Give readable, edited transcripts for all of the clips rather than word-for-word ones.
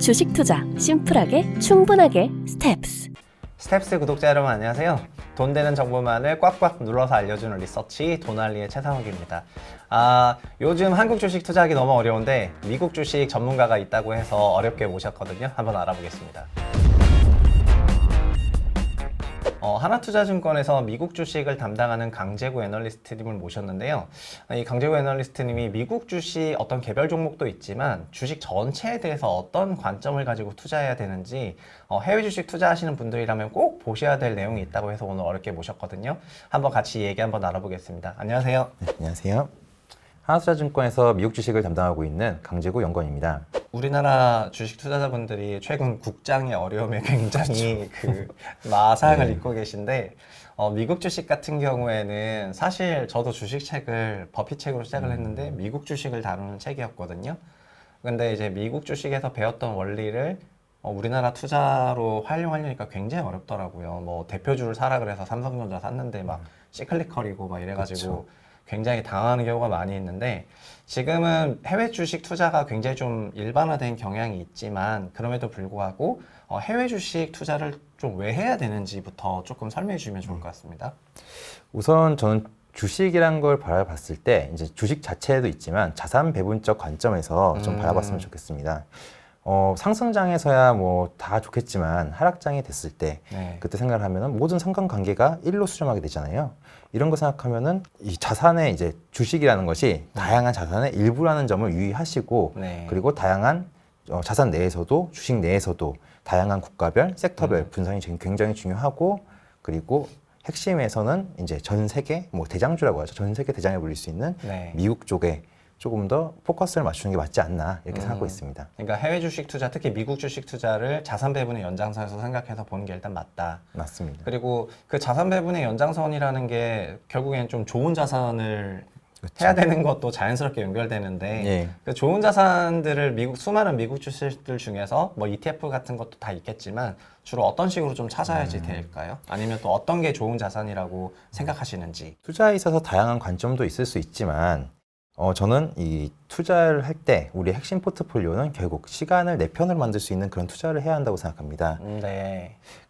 주식 투자 심플하게 충분하게 스텝스. 스텝스 구독자 여러분 안녕하세요. 돈 되는 정보만을 꽉꽉 눌러서 알려주는 리서치 돈알리의 최상욱입니다. 요즘 한국 주식 투자하기 너무 어려운데 미국 주식 전문가가 있다고 해서 어렵게 모셨거든요. 한번 알아보겠습니다. 하나투자증권에서 미국 주식을 담당하는 강재구 애널리스트님을 모셨는데요. 이 강재구 애널리스트님이 미국 주식 어떤 개별 종목도 있지만 주식 전체에 대해서 어떤 관점을 가지고 투자해야 되는지 해외 주식 투자하시는 분들이라면 꼭 보셔야 될 내용이 있다고 해서 오늘 어렵게 모셨거든요. 한번 같이 얘기 한번 나눠보겠습니다. 안녕하세요. 네, 안녕하세요. 하나투자증권에서 미국 주식을 담당하고 있는 강재구 연구원입니다. 우리나라 주식 투자자분들이 최근 국장의 어려움에 굉장히 그 마상을 입고 계신데 미국 주식 같은 경우에는 사실 저도 주식책을 버핏책으로 시작을 했는데 미국 주식을 다루는 책이었거든요. 근데 이제 미국 주식에서 배웠던 원리를 우리나라 투자로 활용하려니까 굉장히 어렵더라고요. 뭐 대표주를 사라 그래서 삼성전자 샀는데 막 시클리컬이고 막 이래가지고 그쵸. 굉장히 당하는 경우가 많이 있는데 지금은 해외 주식 투자가 굉장히 좀 일반화된 경향이 있지만 그럼에도 불구하고 해외 주식 투자를 좀 왜 해야 되는지부터 조금 설명해 주시면 좋을 것 같습니다. 우선 저는 주식이란 걸 바라봤을 때 이제 주식 자체에도 있지만 자산 배분적 관점에서 좀 바라봤으면 좋겠습니다. 상승장에서야 뭐 다 좋겠지만 하락장이 됐을 때 그때 생각을 하면은 모든 상관관계가 일로 수렴하게 되잖아요. 이런 거 생각하면은 이 자산의 이제 주식이라는 것이 다양한 자산의 일부라는 점을 유의하시고 그리고 다양한 자산 내에서도 주식 내에서도 다양한 국가별, 섹터별 분산이 굉장히 중요하고 그리고 핵심에서는 이제 전 세계 뭐 대장주라고 하죠. 전 세계 대장에 불릴 수 있는 미국 쪽에 조금 더 포커스를 맞추는 게 맞지 않나 이렇게 생각하고 있습니다. 그러니까 해외 주식 투자, 특히 미국 주식 투자를 자산 배분의 연장선에서 생각해서 보는 게 일단 맞다. 맞습니다. 그리고 그 자산 배분의 연장선이라는 게 결국엔 좀 좋은 자산을 해야 되는 것도 자연스럽게 연결되는데 그 좋은 자산들을 수많은 미국 주식들 중에서 뭐 ETF 같은 것도 다 있겠지만 주로 어떤 식으로 좀 찾아야지 될까요? 아니면 또 어떤 게 좋은 자산이라고 생각하시는지. 투자에 있어서 다양한 관점도 있을 수 있지만 저는 이 투자를 할 때 우리 핵심 포트폴리오는 결국 시간을 내 편으로 만들 수 있는 그런 투자를 해야 한다고 생각합니다.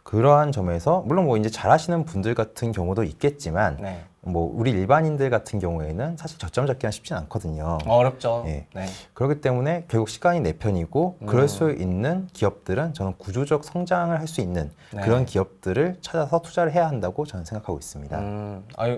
그러한 점에서 물론 뭐 이제 잘하시는 분들 같은 경우도 있겠지만 뭐 우리 일반인들 같은 경우에는 사실 저점 잡기가 쉽진 않거든요. 어렵죠. 그렇기 때문에 결국 시간이 내 편이고 그럴 수 있는 기업들은 저는 구조적 성장을 할 수 있는 그런 기업들을 찾아서 투자를 해야 한다고 저는 생각하고 있습니다.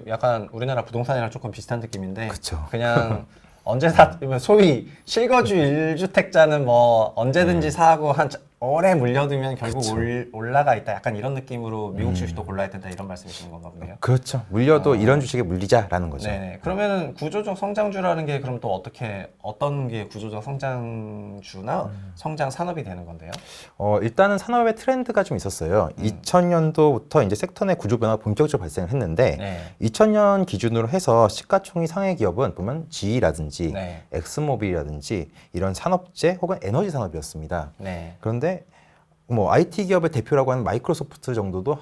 약간 우리나라 부동산이랑 조금 비슷한 느낌인데 그쵸. 그냥 언제나 소위 실거주 1주택자는 뭐 언제든지 사고 한 오래 물려두면 결국 올라가 있다. 약간 이런 느낌으로 미국 주식도 골라야 된다 이런 말씀이시는 건가 보네요. 그렇죠. 물려도 이런 주식에 물리자라는 거죠. 네네. 그러면은 구조적 성장주라는 게 그럼 또 어떤 게 구조적 성장주나 성장 산업이 되는 건데요? 일단은 산업의 트렌드가 좀 있었어요. 2000년도부터 이제 섹터 내 구조 변화가 본격적으로 발생을 했는데 2000년 기준으로 해서 시가총액 상위 기업은 보면 GE라든지 엑스모빌이라든지 이런 산업재 혹은 에너지 산업이었습니다. 그런데 뭐 IT 기업의 대표라고 하는 마이크로소프트 정도도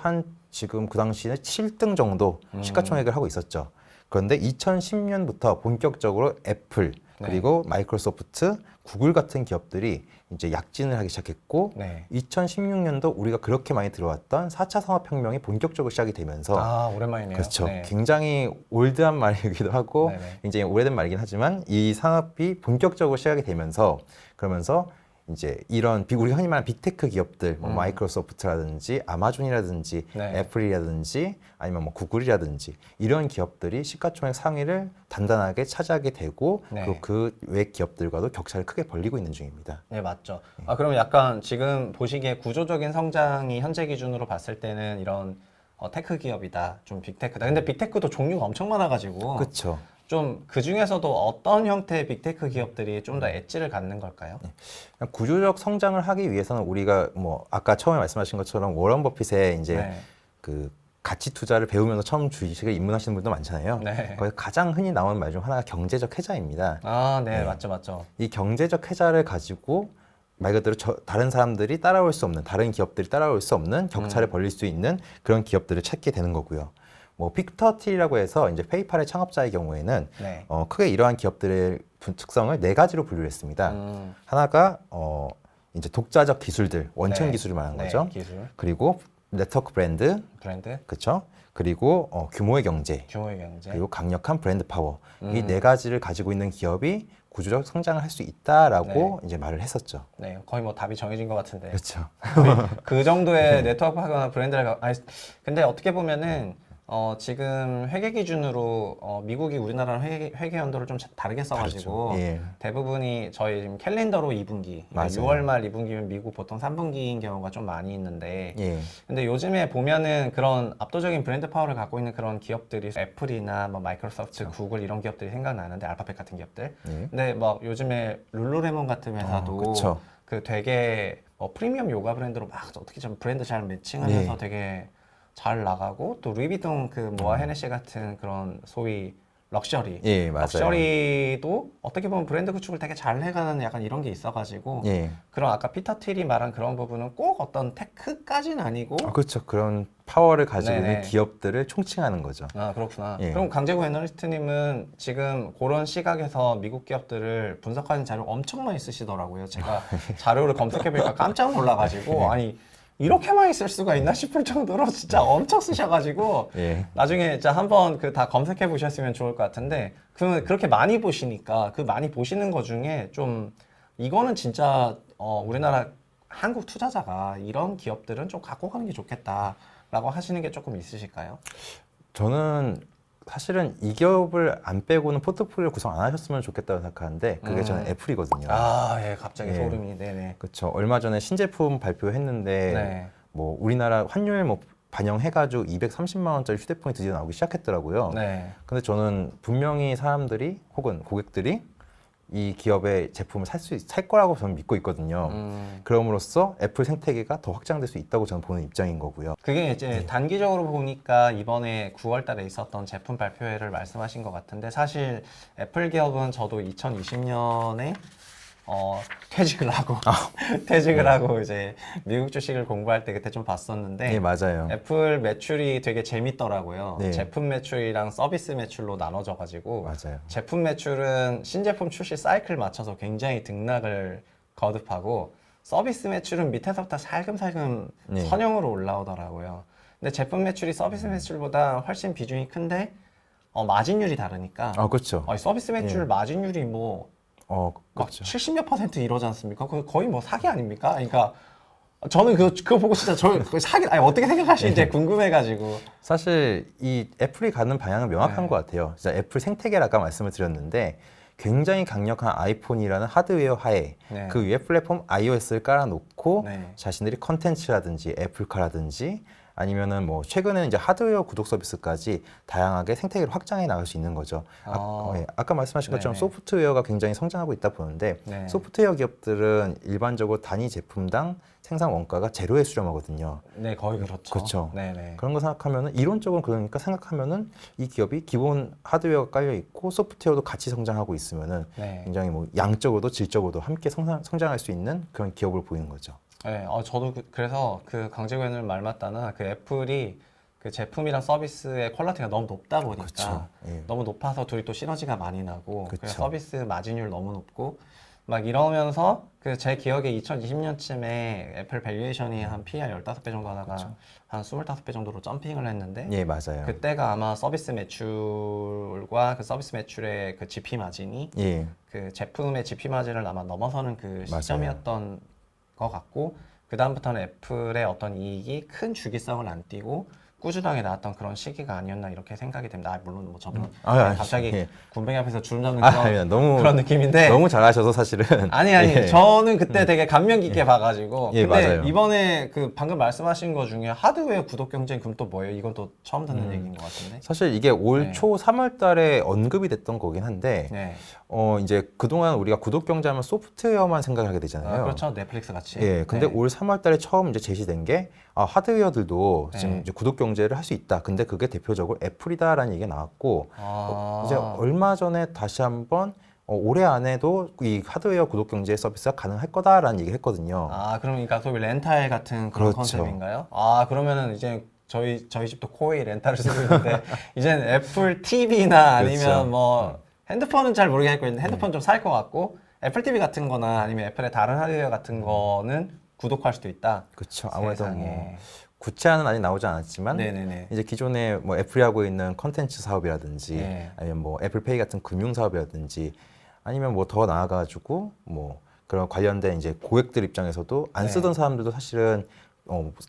지금 그 당시에 7등 정도 시가총액을 하고 있었죠. 그런데 2010년부터 본격적으로 애플 그리고 마이크로소프트, 구글 같은 기업들이 이제 약진을 하기 시작했고 2016년도 우리가 그렇게 많이 들어왔던 4차 산업혁명이 본격적으로 시작이 되면서 오랜만이네요. 그렇죠. 굉장히 올드한 말이기도 하고 굉장히 오래된 말이긴 하지만 이 산업이 본격적으로 시작이 되면서 그러면서 이제 이런 우리가 흔히 말하는 빅테크 기업들, 뭐 마이크로소프트라든지 아마존이라든지 애플이라든지 아니면 뭐 구글이라든지 이런 기업들이 시가총액 상위를 단단하게 차지하게 되고 그리고 그 외 기업들과도 격차를 크게 벌리고 있는 중입니다. 네, 맞죠. 그럼 약간 지금 보시기에 구조적인 성장이 현재 기준으로 봤을 때는 이런 테크 기업이다, 좀 빅테크다. 근데 빅테크도 종류가 엄청 많아가지고 그렇죠. 좀 그 중에서도 어떤 형태의 빅테크 기업들이 좀 더 엣지를 갖는 걸까요? 구조적 성장을 하기 위해서는 우리가 뭐 아까 처음에 말씀하신 것처럼 워런 버핏의 이제 그 가치 투자를 배우면서 처음 주식을 입문하시는 분도 많잖아요. 거기 가장 흔히 나오는 말 중 하나가 경제적 해자입니다. 맞죠. 이 경제적 해자를 가지고 말 그대로 다른 사람들이 따라올 수 없는, 다른 기업들이 따라올 수 없는 격차를 벌릴 수 있는 그런 기업들을 찾게 되는 거고요. 뭐 빅30라고 해서 이제 페이팔의 창업자의 경우에는 크게 이러한 기업들의 특성을 4가지로 분류했습니다. 하나가 이제 독자적 기술들, 원천 네. 기술을 말하는 네, 거죠. 기술, 그리고 네트워크 브랜드, 브랜드, 그렇죠? 그리고 규모의 경제, 규모의 경제. 그리고 강력한 브랜드 파워. 이 네 가지를 가지고 있는 기업이 구조적 성장을 할 수 있다라고 이제 말을 했었죠. 네, 거의 뭐 답이 정해진 것 같은데. 그렇죠. 그 정도의 네트워크하거나 브랜드를 근데 어떻게 보면은 지금 회계 기준으로 미국이 우리나라랑 회계 연도를 좀 다르게 써가지고 다르죠. 예. 대부분이 저희 지금 캘린더로 2분기, 맞아요. 6월 말 2분기면 미국 보통 3분기인 경우가 좀 많이 있는데 예. 근데 요즘에 보면은 그런 압도적인 브랜드 파워를 갖고 있는 그런 기업들이 애플이나 뭐 마이크로소프트, 구글 이런 기업들이 생각나는데 알파벳 같은 기업들. 예. 근데 막 요즘에 룰루레몬 같은 회사도 그쵸. 그 되게 프리미엄 요가 브랜드로 막 어떻게 좀 브랜드 잘 매칭하면서 네. 되게 잘 나가고 또 루이비통 그 모아 헤네시 같은 그런 소위 럭셔리 예, 맞아요. 럭셔리도 어떻게 보면 브랜드 구축을 되게 잘 해가는 약간 이런 게 있어가지고 예. 그런 아까 피터 틸이 말한 그런 부분은 꼭 어떤 테크까지는 아니고 그렇죠. 그런 파워를 가지고 네네. 있는 기업들을 총칭하는 거죠. 아 그렇구나. 예. 그럼 강재구 애널리스트님은 지금 그런 시각에서 미국 기업들을 분석하는 자료 엄청 많이 쓰시더라고요. 제가 자료를 검색해보니까 깜짝 놀라가지고 아니 이렇게 많이 쓸 수가 있나 싶을 정도로 진짜 엄청 쓰셔가지고 예. 나중에 진짜 한번 그 다 검색해 보셨으면 좋을 것 같은데 그렇게 많이 보시니까 그 많이 보시는 것 중에 좀 이거는 진짜 우리나라 한국 투자자가 이런 기업들은 좀 갖고 가는 게 좋겠다라고 하시는 게 조금 있으실까요? 저는 사실은 이 기업을 안 빼고는 포트폴리오 구성 안 하셨으면 좋겠다고 생각하는데 그게 저는 애플이거든요. 아, 예, 갑자기 예. 소름이, 네네. 그렇죠. 얼마 전에 신제품 발표했는데 네. 뭐 우리나라 환율 뭐 반영해가지고 230만 원짜리 휴대폰이 드디어 나오기 시작했더라고요. 네. 근데 저는 분명히 사람들이 혹은 고객들이 이 기업의 제품을 살 거라고 저는 믿고 있거든요. 그럼으로써 애플 생태계가 더 확장될 수 있다고 저는 보는 입장인 거고요. 그게 이제 단기적으로 보니까 이번에 9월 달에 있었던 제품 발표회를 말씀하신 것 같은데 사실 애플 기업은 저도 2020년에 퇴직을 하고 퇴직을 하고 이제 미국 주식을 공부할 때 그때 좀 봤었는데 네, 맞아요. 애플 매출이 되게 재밌더라고요. 네. 제품 매출이랑 서비스 매출로 나눠져 가지고 맞아요. 제품 매출은 신제품 출시 사이클 맞춰서 굉장히 등락을 거듭하고 서비스 매출은 밑에서부터 살금살금 네. 선형으로 올라오더라고요. 근데 제품 매출이 서비스 매출보다 훨씬 비중이 큰데 마진율이 다르니까 그렇죠. 서비스 매출 예. 마진율이 뭐 막 그렇죠. 70몇 % 이러지 않습니까? 그 거의 뭐 사기 아닙니까? 그러니까 저는 그거 보고 진짜 사기 아니 어떻게 생각하시는지 궁금해가지고. 사실 이 애플이 가는 방향은 명확한 네. 것 같아요. 진짜 애플 생태계라 아까 말씀을 드렸는데 굉장히 강력한 아이폰이라는 하드웨어 하에 네. 그 위에 플랫폼 iOS를 깔아놓고 네. 자신들이 컨텐츠라든지 애플카라든지 아니면은 뭐 최근에는 이제 하드웨어 구독 서비스까지 다양하게 생태계를 확장해 나갈 수 있는 거죠. 아까 말씀하신 것처럼 네네. 소프트웨어가 굉장히 성장하고 있다 보는데 네. 소프트웨어 기업들은 일반적으로 단위 제품당 생산 원가가 제로에 수렴하거든요. 네, 거의 그렇죠. 그렇죠. 네네. 그런 거 생각하면은 이론적으로 그러니까 생각하면은 이 기업이 기본 하드웨어가 깔려 있고 소프트웨어도 같이 성장하고 있으면은 네. 굉장히 뭐 양적으로도 질적으로도 함께 성장할 수 있는 그런 기업을 보이는 거죠. 네, 저도 그래서 그 강재구 의원님 말 맞다나 그 애플이 그 제품이랑 서비스의 퀄리티가 너무 높다 보니까 그렇죠. 예. 너무 높아서 둘이 또 시너지가 많이 나고 그쵸. 그래서 서비스 마진율 너무 높고 막 이러면서 그 제 기억에 2020년쯤에 애플 밸류에이션이 한 PER 15배 정도 하다가 한 25배 정도로 점핑을 했는데 예, 맞아요. 그때가 아마 서비스 매출과 그 서비스 매출의 그 GP 마진이 예. 그 제품의 GP 마진을 아마 넘어서는 그 맞아요. 시점이었던 것 같고 그 다음부터는 애플의 어떤 이익이 큰 주기성을 안 띠고 꾸준하게 나왔던 그런 시기가 아니었나 이렇게 생각이 됩니다. 물론 뭐 저는 갑자기 예. 군뱅이 앞에서 줄 잡는 아니, 너무 그런 느낌인데 너무 잘하셔서 사실은 아니 예. 저는 그때 되게 감명 깊게 봐가지고 예, 근데 맞아요. 이번에 그 방금 말씀하신 거 중에 하드웨어 구독 경쟁 그럼 또 뭐예요? 이건 또 처음 듣는 얘기인 것 같은데. 사실 이게 올 네. 초 3월 달에 언급이 됐던 거긴 한데 네. 이제 그동안 우리가 구독 경제하면 소프트웨어만 생각하게 되잖아요. 그렇죠. 넷플릭스 같이. 예, 근데 네. 올 3월 달에 처음 이제 제시된 게 하드웨어들도 지금 네. 이제 구독 경제를 할 수 있다. 근데 그게 대표적으로 애플이다라는 얘기가 나왔고 이제 얼마 전에 다시 한번 올해 안에도 이 하드웨어 구독 경제 서비스가 가능할 거다라는 얘기를 했거든요. 그러니까 소위 렌탈 같은 그런 그렇죠. 컨셉인가요? 그러면은 이제 저희 집도 코웨이 렌탈을 쓰고 있는데 이제는 애플 TV나 아니면 그렇죠. 뭐 핸드폰은 잘 모르겠고 핸드폰 좀 살 것 같고 애플 TV 같은 거나 아니면 애플의 다른 하드웨어 같은 거는 구독할 수도 있다. 그렇죠. 아무래도 뭐 세상에. 구체화는 아직 나오지 않았지만 네네네. 이제 기존에 뭐 애플이 하고 있는 컨텐츠 사업이라든지 네. 아니면 뭐 애플페이 같은 금융 사업이라든지 아니면 뭐 더 나아가지고 뭐 그런 관련된 이제 고객들 입장에서도 안 네. 쓰던 사람들도 사실은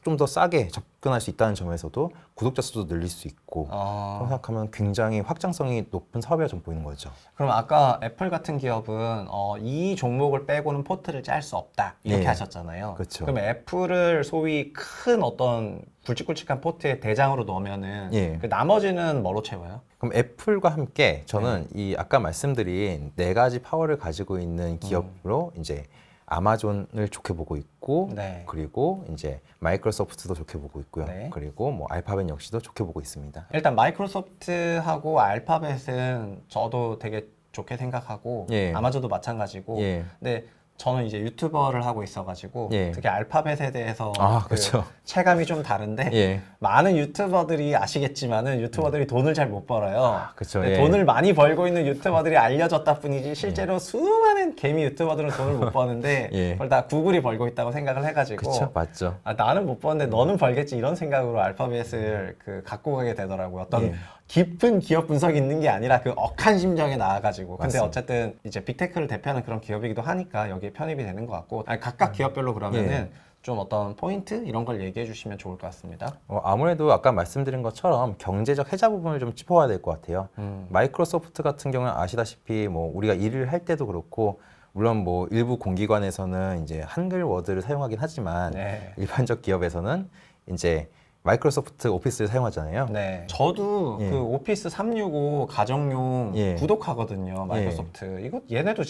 좀 더 싸게 접근할 수 있다는 점에서도 구독자 수도 늘릴 수 있고 그렇게 생각하면 굉장히 확장성이 높은 사업이라 좀 보이는 거죠. 그럼 아까 애플 같은 기업은 이 종목을 빼고는 포트를 짤 수 없다 이렇게 네. 하셨잖아요. 그렇죠. 그럼 애플을 소위 큰 어떤 굵직굵직한 포트의 대장으로 넣으면은 예. 그 나머지는 뭐로 채워요? 그럼 애플과 함께 저는 이 아까 말씀드린 네 가지 파워를 가지고 있는 기업으로 이제 아마존을 좋게 보고 있고 네. 그리고 이제 마이크로소프트도 좋게 보고 있고요. 네. 그리고 뭐 알파벳 역시도 좋게 보고 있습니다. 일단 마이크로소프트하고 알파벳은 저도 되게 좋게 생각하고 예. 아마존도 마찬가지고 예. 근데 저는 이제 유튜버를 하고 있어가지고 예. 특히 알파벳에 대해서 아, 그 그렇죠. 체감이 좀 다른데 예. 많은 유튜버들이 아시겠지만은 유튜버들이 돈을 잘 못 벌어요. 그렇죠. 근데 예. 돈을 많이 벌고 있는 유튜버들이 알려졌다 뿐이지 실제로 수많은 개미 유튜버들은 돈을 못 버는데 예. 그걸 다 구글이 벌고 있다고 생각을 해가지고 그렇죠. 맞죠. 나는 못 버는데 너는 벌겠지 이런 생각으로 알파벳을 그 갖고 가게 되더라고요. 어떤 예. 깊은 기업 분석이 있는 게 아니라 그 억한 심정에 나와가지고. 근데 맞습니다. 어쨌든 이제 빅테크를 대표하는 그런 기업이기도 하니까 여기에 편입이 되는 것 같고 각각 기업별로 그러면은 예. 좀 어떤 포인트 이런 걸 얘기해 주시면 좋을 것 같습니다. 아무래도 아까 말씀드린 것처럼 경제적 해자 부분을 좀 짚어봐야 될 것 같아요. 마이크로소프트 같은 경우는 아시다시피 뭐 우리가 일을 할 때도 그렇고 물론 뭐 일부 공기관에서는 이제 한글 워드를 사용하긴 하지만 네. 일반적 기업에서는 이제 마이크로소프트 오피스를 사용하잖아요. 네. 저도 예. 그 오피스 365 가정용 예. 구독하거든요. 마이크로소프트. 이거 얘네도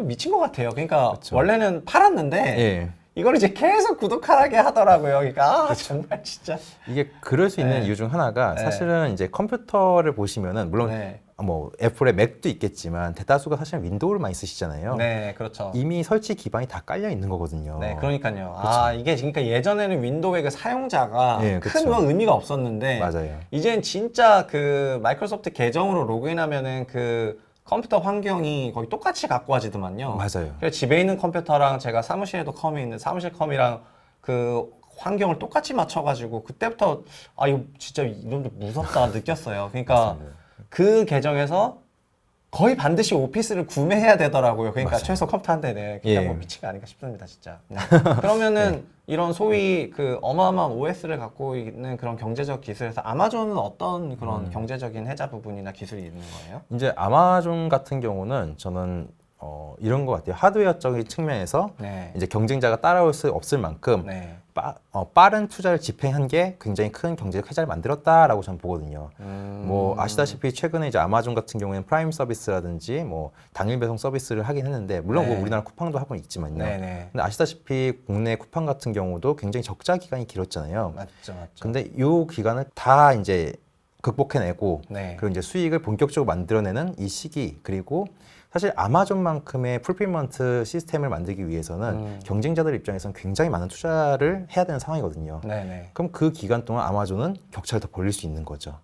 미친 것 같아요. 그러니까 그쵸. 원래는 팔았는데 예. 이걸 이제 계속 구독하게 하더라고요. 그러니까 정말 진짜. 이게 그럴 수 있는 네. 이유 중 하나가 네. 사실은 이제 컴퓨터를 보시면은 물론 네. 뭐 애플의 맥도 있겠지만 대다수가 사실 윈도우를 많이 쓰시잖아요. 네, 그렇죠. 이미 설치 기반이 다 깔려 있는 거거든요. 네, 그러니까요. 이게 그러니까 예전에는 윈도우의 그 사용자가 예, 큰 그쵸. 뭐 의미가 없었는데 맞아요. 이젠 진짜 그 마이크로소프트 계정으로 로그인하면은 그 컴퓨터 환경이 거의 똑같이 갖고 와지더만요. 맞아요. 그래서 집에 있는 컴퓨터랑 제가 사무실에도 컴이 있는 사무실 컴이랑 그 환경을 똑같이 맞춰가지고 그때부터 이거 진짜 이놈들 무섭다 느꼈어요. 그러니까 맞습니다. 그 계정에서 거의 반드시 오피스를 구매해야 되더라고요. 그러니까 맞아요. 최소 컴퓨터 한 대네. 그냥 예. 뭐 미친 거 아닌가 싶습니다, 진짜. 네. 그러면은 이런 소위 그 어마어마한 OS를 갖고 있는 그런 경제적 기술에서 아마존은 어떤 그런 경제적인 해자 부분이나 기술이 있는 거예요? 이제 아마존 같은 경우는 저는 이런 것 같아요. 하드웨어적인 측면에서 네. 이제 경쟁자가 따라올 수 없을 만큼 네. 빠른 투자를 집행한 게 굉장히 큰 경제적 해자를 만들었다라고 저는 보거든요. 뭐 아시다시피 최근에 이제 아마존 같은 경우에는 프라임 서비스라든지 뭐 당일 배송 서비스를 하긴 했는데 물론 네. 뭐 우리나라 쿠팡도 하고 있지만요. 네네. 근데 아시다시피 국내 쿠팡 같은 경우도 굉장히 적자 기간이 길었잖아요. 맞죠. 근데 이 기간을 다 이제 극복해내고 네. 그리고 이제 수익을 본격적으로 만들어내는 이 시기 그리고 사실 아마존만큼의 풀필먼트 시스템을 만들기 위해서는 경쟁자들 입장에서는 굉장히 많은 투자를 해야 되는 상황이거든요. 네네. 그럼 그 기간 동안 아마존은 격차를 더 벌릴 수 있는 거죠.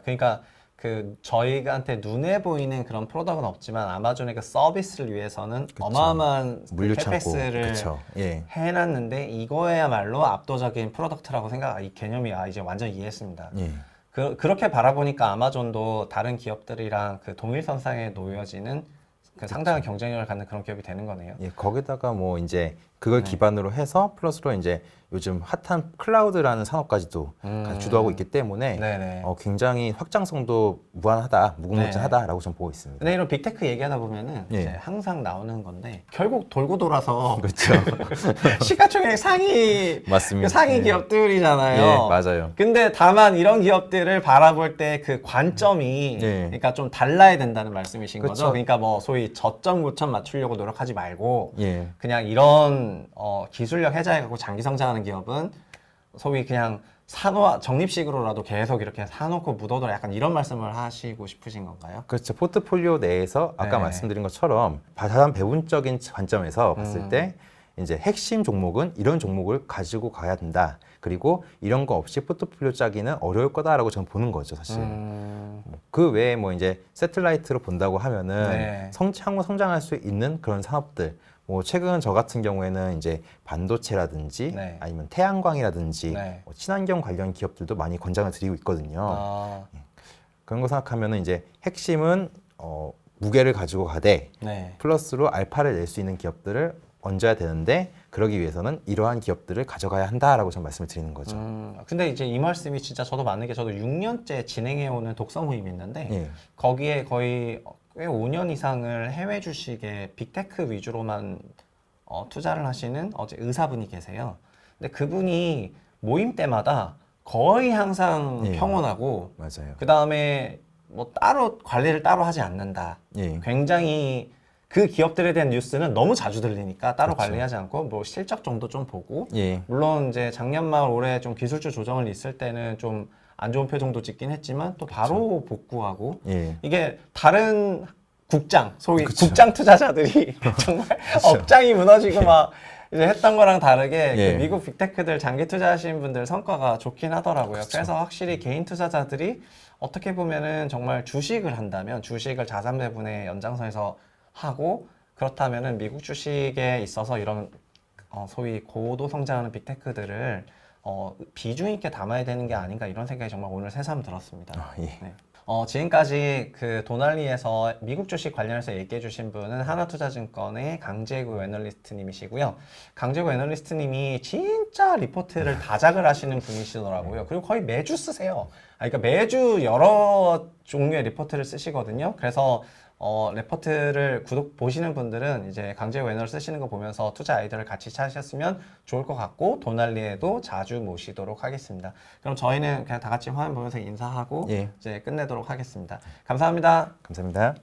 그러니까 그 저희한테 눈에 보이는 그런 프로덕트는 없지만 아마존의 그 서비스를 위해서는 그쵸. 어마어마한 물류 그 창고, 캐패스를 그쵸. 예. 해놨는데 이거야말로 압도적인 프로덕트라고 이 개념이 이제 완전 이해했습니다. 예. 그렇게 바라보니까 아마존도 다른 기업들이랑 그 동일선상에 놓여지는 그 상당한 경쟁력을 갖는 그런 기업이 되는 거네요. 예, 거기다가 뭐 이제 그걸 기반으로 해서 플러스로 이제 요즘 핫한 클라우드라는 산업까지도 같이 주도하고 있기 때문에 네네. 굉장히 확장성도 무한하다, 무궁무진하다라고 저는 보고 있습니다. 근데 이런 빅테크 얘기하다 보면은 예. 이제 항상 나오는 건데 결국 돌고 돌아서 그렇죠. 시가총액 상위 맞습니다. 그 상위 예. 기업들이잖아요. 예, 맞아요. 근데 다만 이런 기업들을 바라볼 때 그 관점이 예. 그러니까 좀 달라야 된다는 말씀이신 그쵸. 거죠. 그러니까 뭐 소위 저점 고점 맞추려고 노력하지 말고 예. 그냥 이런 기술력 해자해갖고 장기 성장하는 기업은 소위 그냥 적립식으로라도 계속 이렇게 사놓고 묻어둬라 약간 이런 말씀을 하시고 싶으신 건가요? 그렇죠. 포트폴리오 내에서 아까 네. 말씀드린 것처럼 자산 배분적인 관점에서 봤을 때 이제 핵심 종목은 이런 종목을 가지고 가야 된다. 그리고 이런 거 없이 포트폴리오 짜기는 어려울 거다라고 저는 보는 거죠, 사실. 그 외에 뭐 이제 세틀라이트로 본다고 하면은 네. 향후 성장할 수 있는 그런 사업들. 뭐 최근 저 같은 경우에는 이제 반도체라든지 네. 아니면 태양광이라든지 네. 뭐 친환경 관련 기업들도 많이 권장을 드리고 있거든요. 아, 그런 거 생각하면은 이제 핵심은 무게를 가지고 가되 네. 플러스로 알파를 낼 수 있는 기업들을 얹어야 되는데 그러기 위해서는 이러한 기업들을 가져가야 한다라고 저는 말씀을 드리는 거죠. 근데 이제 이 말씀이 진짜 저도 맞는 게, 저도 6년째 진행해오는 독서 모임이 있는데 예. 거기에 거의 꽤 5년 이상을 해외 주식에 빅테크 위주로만 투자를 하시는 어제 의사분이 계세요. 근데 그분이 모임 때마다 거의 항상 예. 평온하고, 맞아요. 그 다음에 뭐 따로 관리를 따로 하지 않는다. 예. 굉장히 그 기업들에 대한 뉴스는 너무 자주 들리니까 따로 그렇죠. 관리하지 않고 뭐 실적 정도 좀 보고, 예. 물론 이제 작년 말 올해 좀 기술주 조정을 있을 때는 좀 안 좋은 표정도 찍긴 했지만 또 바로 복구하고, 예. 이게 다른 국장, 소위 그쵸. 국장 투자자들이 정말 업장이 무너지고 막 이제 했던 거랑 다르게 예. 그 미국 빅테크들 장기 투자하시는 분들 성과가 좋긴 하더라고요. 그쵸. 그래서 확실히 개인 투자자들이 어떻게 보면은 정말 주식을 한다면 주식을 자산 배분의 연장선에서 하고, 그렇다면은 미국 주식에 있어서 이런 소위 고도 성장하는 빅테크들을 비중 있게 담아야 되는 게 아닌가, 이런 생각이 정말 오늘 새삼 들었습니다. 아, 예. 네. 지금까지 그 도날리에서 미국 주식 관련해서 얘기해 주신 분은 하나투자증권의 강재구 애널리스트님이시고요. 강재구 애널리스트님이 진짜 리포트를 다작을 하시는 분이시더라고요. 그리고 거의 매주 쓰세요. 그러니까 매주 여러 종류의 리포트를 쓰시거든요. 그래서 레포트를 보시는 분들은 이제 강재구 애널 쓰시는 거 보면서 투자 아이디어를 같이 찾으셨으면 좋을 것 같고, 도날리에도 자주 모시도록 하겠습니다. 그럼 저희는 그냥 다 같이 화면 보면서 인사하고 예. 이제 끝내도록 하겠습니다. 감사합니다. 감사합니다.